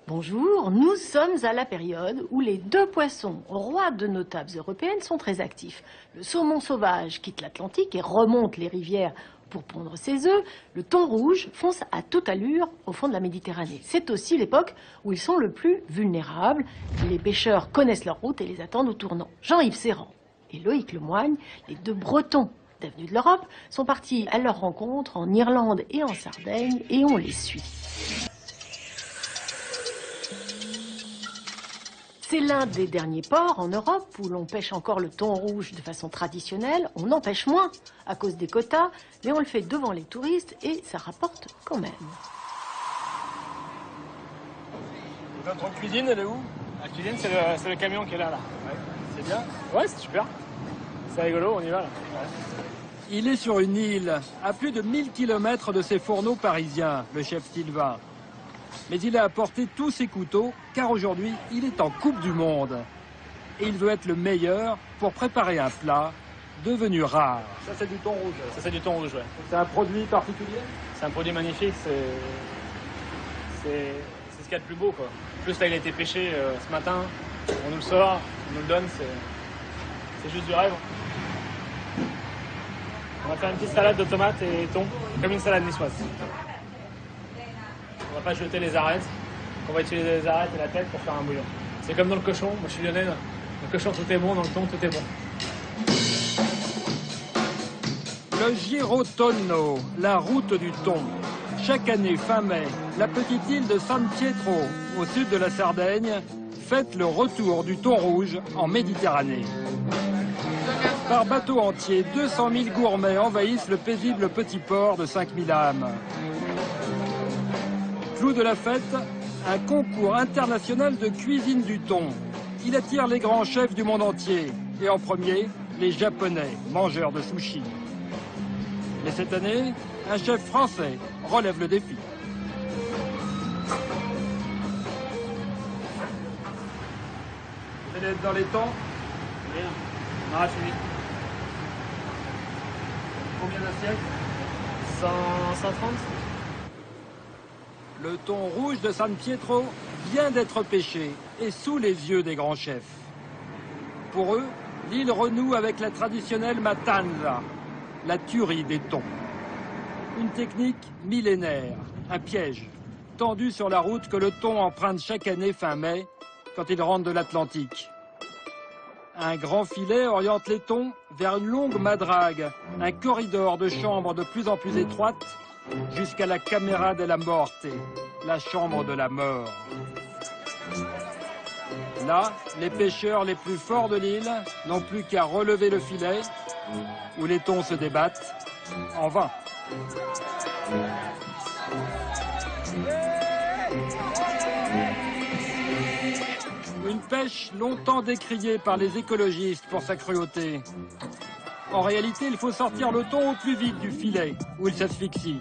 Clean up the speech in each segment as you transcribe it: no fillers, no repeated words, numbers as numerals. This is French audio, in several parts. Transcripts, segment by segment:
Bonjour, nous sommes à la période où les deux poissons rois de nos tables européennes sont très actifs. Le saumon sauvage quitte l'Atlantique et remonte les rivières pour pondre ses œufs. Le thon rouge fonce à toute allure au fond de la Méditerranée. C'est aussi l'époque où ils sont le plus vulnérables. Les pêcheurs connaissent leur route et les attendent au tournant. Jean-Yves Serrand et Loïc Lemoigne, les deux Bretons d'avenue de l'Europe, sont partis à leur rencontre en Irlande et en Sardaigne et on les suit. C'est l'un des derniers ports en Europe où l'on pêche encore le thon rouge de façon traditionnelle. On en pêche moins à cause des quotas, mais on le fait devant les touristes et ça rapporte quand même. Votre cuisine, elle est où? La cuisine, c'est le camion qui est là. Ouais. C'est bien? Ouais, c'est super. C'est rigolo, on y va là. Ouais. Il est sur une île, à plus de 1000 km de ses fourneaux parisiens, le chef Sylvain. Mais il a apporté tous ses couteaux, car aujourd'hui, il est en Coupe du Monde. Et il veut être le meilleur pour préparer un plat devenu rare. Ça, c'est du thon rouge. Ça, c'est du thon rouge, ouais. C'est un produit particulier? C'est un produit magnifique, c'est ce qu'il y a de plus beau, quoi. En plus, là, il a été pêché ce matin, on nous le sort, on nous le donne, c'est juste du rêve. On va faire une petite salade de tomates et thon, comme une salade niçoise. On va pas jeter les arêtes, on va utiliser les arêtes et la tête pour faire un bouillon. C'est comme dans le cochon, moi je suis lyonnais, le cochon tout est bon, dans le thon tout est bon. Le Giro Tonno, la route du thon. Chaque année, fin mai, la petite île de San Pietro, au sud de la Sardaigne, fête le retour du thon rouge en Méditerranée. Par bateau entier, 200 000 gourmets envahissent le paisible petit port de 5000 âmes. Clou de la fête, un concours international de cuisine du thon. Il attire les grands chefs du monde entier. Et en premier, les Japonais, mangeurs de sushi. Mais cette année, un chef français relève le défi. Vous allez être dans les thons? Bien, on arrache une. Combien d'assiettes? 130. Le thon rouge de San Pietro vient d'être pêché et sous les yeux des grands chefs. Pour eux, l'île renoue avec la traditionnelle matanza, la tuerie des thons. Une technique millénaire, un piège, tendu sur la route que le thon emprunte chaque année fin mai quand il rentre de l'Atlantique. Un grand filet oriente les thons vers une longue madrague, un corridor de chambres de plus en plus étroite, jusqu'à la Camera della Morte, la chambre de la mort. Là, les pêcheurs les plus forts de l'île n'ont plus qu'à relever le filet, où les thons se débattent, en vain. Une pêche longtemps décriée par les écologistes pour sa cruauté. En réalité, il faut sortir le thon au plus vite du filet, où il s'asphyxie.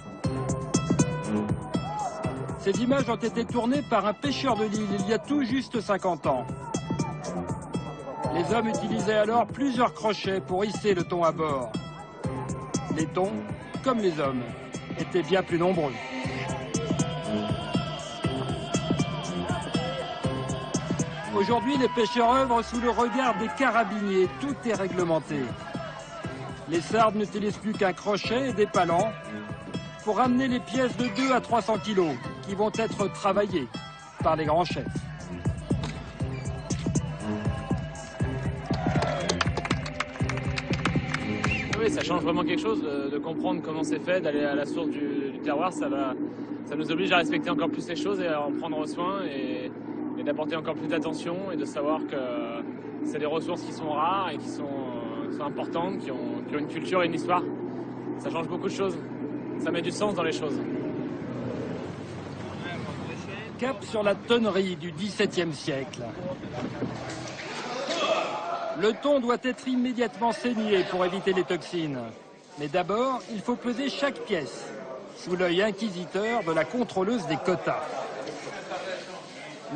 Ces images ont été tournées par un pêcheur de l'île il y a tout juste 50 ans. Les hommes utilisaient alors plusieurs crochets pour hisser le thon à bord. Les thons, comme les hommes, étaient bien plus nombreux. Aujourd'hui, les pêcheurs œuvrent sous le regard des carabiniers. Tout est réglementé. Les sardes n'utilisent plus qu'un crochet et des palans pour ramener les pièces de 2 à 300 kilos qui vont être travaillées par les grands chefs. Oui, ça change vraiment quelque chose de comprendre comment c'est fait, d'aller à la source du terroir. Ça nous oblige à respecter encore plus les choses et à en prendre soin et d'apporter encore plus d'attention et de savoir que c'est des ressources qui sont rares et qui sont importantes, qui ont une culture et une histoire. Ça change beaucoup de choses. Ça met du sens dans les choses. Cap sur la tonnerie du XVIIe siècle. Le thon doit être immédiatement saigné pour éviter les toxines. Mais d'abord, il faut peser chaque pièce, sous l'œil inquisiteur de la contrôleuse des quotas.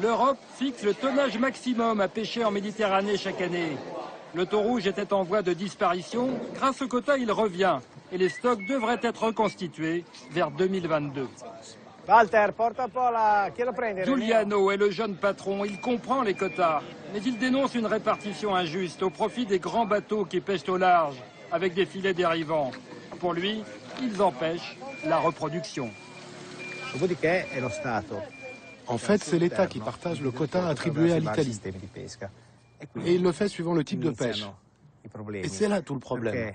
L'Europe fixe le tonnage maximum à pêcher en Méditerranée chaque année. Le thon rouge était en voie de disparition. Grâce au quota, il revient et les stocks devraient être reconstitués vers 2022. Walter, porta un po' la... Chi lo prende? Giuliano est le jeune patron, il comprend les quotas, mais il dénonce une répartition injuste au profit des grands bateaux qui pêchent au large, avec des filets dérivants. Pour lui, ils empêchent la reproduction. Dopodiché è lo Stato. En fait, c'est l'État qui partage le quota attribué à l'Italie. Et il le fait suivant le type de pêche. Et c'est là tout le problème.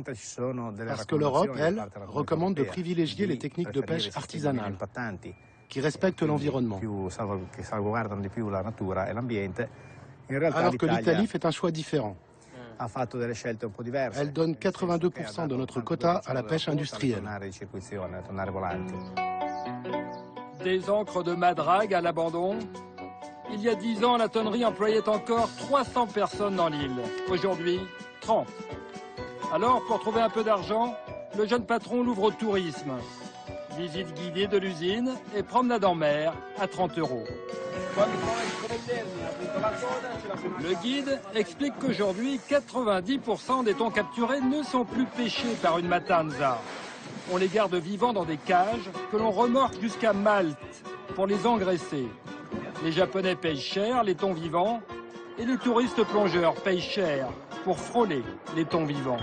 Parce que l'Europe, elle, recommande de privilégier les techniques de pêche artisanales, qui respectent l'environnement. Alors que l'Italie fait un choix différent. Elle donne 82% de notre quota à la pêche industrielle. Des ancres de madrague à l'abandon. Il y a 10 ans, la tonnerie employait encore 300 personnes dans l'île. Aujourd'hui, 30. Alors, pour trouver un peu d'argent, le jeune patron l'ouvre au tourisme. Visite guidée de l'usine et promenade en mer à 30 €. Le guide explique qu'aujourd'hui, 90% des thons capturés ne sont plus pêchés par une matanza. On les garde vivants dans des cages que l'on remorque jusqu'à Malte pour les engraisser. Les Japonais payent cher les thons vivants et les touristes plongeurs payent cher pour frôler les thons vivants.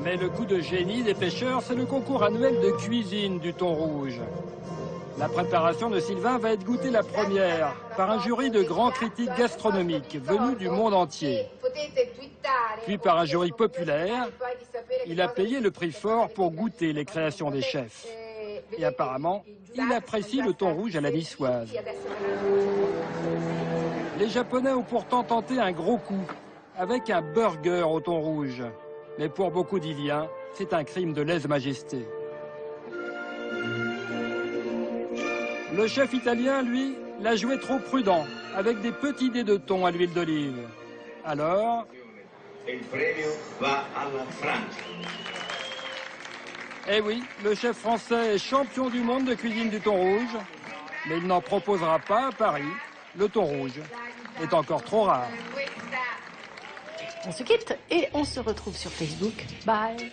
Mais le coup de génie des pêcheurs, c'est le concours annuel de cuisine du thon rouge. La préparation de Sylvain va être goûtée la première par un jury de grands critiques gastronomiques venus du monde entier. Puis par un jury populaire, il a payé le prix fort pour goûter les créations des chefs. Et apparemment, il apprécie le thon rouge à la niçoise. Les Japonais ont pourtant tenté un gros coup avec un burger au thon rouge. Mais pour beaucoup d'Iliens, c'est un crime de lèse-majesté. Le chef italien, lui, l'a joué trop prudent, avec des petits dés de thon à l'huile d'olive. Alors... Eh oui, le chef français est champion du monde de cuisine du thon rouge, mais il n'en proposera pas à Paris. Le thon rouge est encore trop rare. On se quitte et on se retrouve sur Facebook. Bye.